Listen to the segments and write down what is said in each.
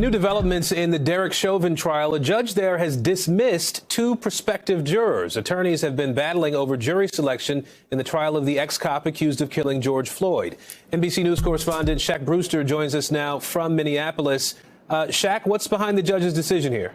New developments in the Derek Chauvin trial. A judge there has dismissed two prospective jurors. Attorneys have been battling over jury selection in the trial of the ex-cop accused of killing George Floyd. NBC News correspondent Shaquille Brewster joins us now from Minneapolis. Shaq, what's behind the judge's decision here?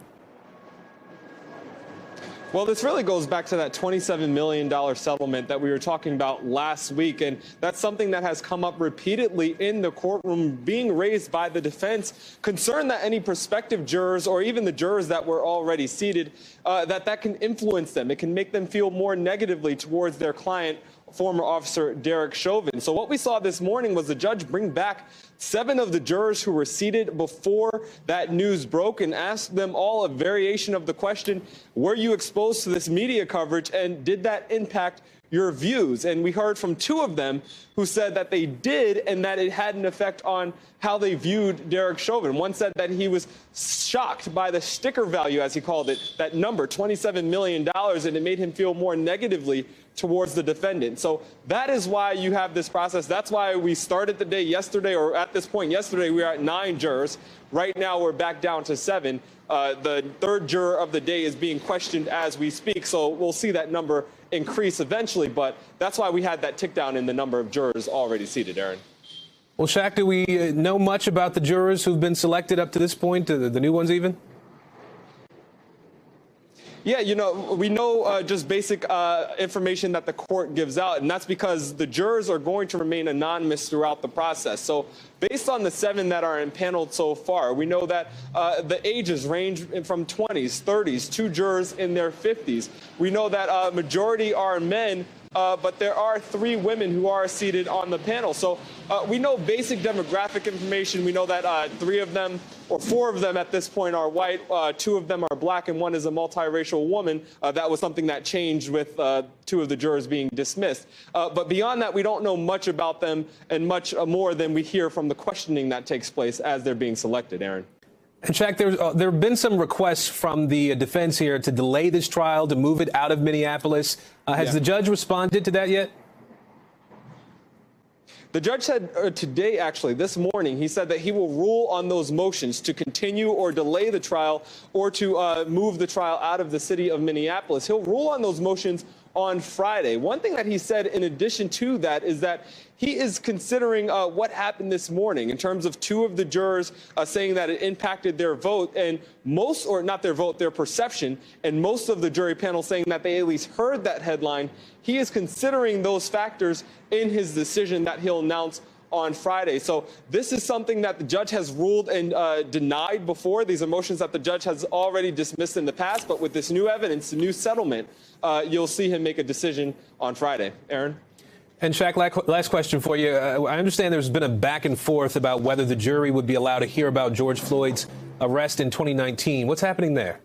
Well, this really goes back to that $27 million settlement that we were talking about last week. And that's something that has come up repeatedly in the courtroom, being raised by the defense, concerned that any prospective jurors or even the jurors that were already seated, that can influence them. It can make them feel more negatively towards their client, former officer Derek Chauvin. So what we saw this morning was the judge bring back 7 of the jurors who were seated before that news broke and asked them all a variation of the question, were you exposed to this media coverage and did that impact your views? And we heard from 2 of them who said that they did and that it had an effect on how they viewed Derek Chauvin. One said that he was shocked by the sticker value, as he called it, that number, $27 million, and it made him feel more negatively towards the defendant. So that is why you have this process. That's why we started the day yesterday, or at this point yesterday, we were at 9 jurors. Right now, we're back down to 7. The 3rd juror of the day is being questioned as we speak, so we'll see that number increase eventually, but that's why we had that tick down in the number of jurors already seated, Aaron. Well, Shaq, do we know much about the jurors who've been selected up to this point, the new ones even? Yeah, you know, we know just basic information that the court gives out, and that's because the jurors are going to remain anonymous throughout the process. So based on the 7 that are impaneled so far, we know that the ages range from 20s, 30s, 2 jurors in their 50s. We know that a majority are men, but there are 3 women who are seated on the panel. So we know basic demographic information. We know that 3 of them, or 4 of them at this point, are white. 2 of them are black, and 1 is a multiracial woman. That was something that changed with 2 of the jurors being dismissed. But beyond that, we don't know much about them and much more than we hear from the questioning that takes place as they're being selected, Aaron. And Shaq, there have been some requests from the defense here to delay this trial, to move it out of Minneapolis. Has the judge responded to that yet? The judge said today, actually, this morning, he said that he will rule on those motions to continue or delay the trial or to move the trial out of the city of Minneapolis. He'll rule on those motions on Friday. One thing that he said in addition to that is that he is considering what happened this morning in terms of 2 of the jurors saying that it impacted their vote, and most, or not their vote, their perception, and most of the jury panel saying that they at least heard that headline. He is considering those factors in his decision that he'll announce on Friday. So this is something that the judge has ruled and denied before. These are motions that the judge has already dismissed in the past, but with this new evidence, the new settlement, you'll see him make a decision on Friday. Aaron? And Shaq, last question for you. I understand there's been a back and forth about whether the jury would be allowed to hear about George Floyd's arrest in 2019. What's happening there?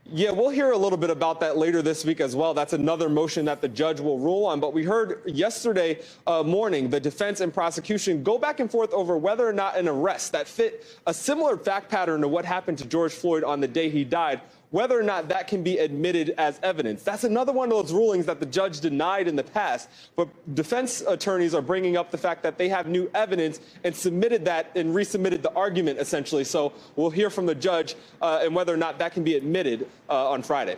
Yeah, we'll hear a little bit about that later this week as well. That's another motion that the judge will rule on. But we heard yesterday morning the defense and prosecution go back and forth over whether or not an arrest that fit a similar fact pattern to what happened to George Floyd on the day he died, whether or not that can be admitted as evidence. That's another one of those rulings that the judge denied in the past. But defense attorneys are bringing up the fact that they have new evidence and submitted that and resubmitted the argument, essentially. So we'll hear from the judge and whether or not that can be admitted on Friday.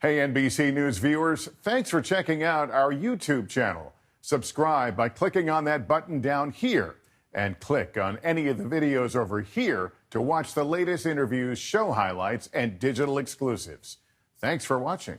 Hey, NBC News viewers, thanks for checking out our YouTube channel. Subscribe by clicking on that button down here and click on any of the videos over here to watch the latest interviews, show highlights, and digital exclusives. Thanks for watching.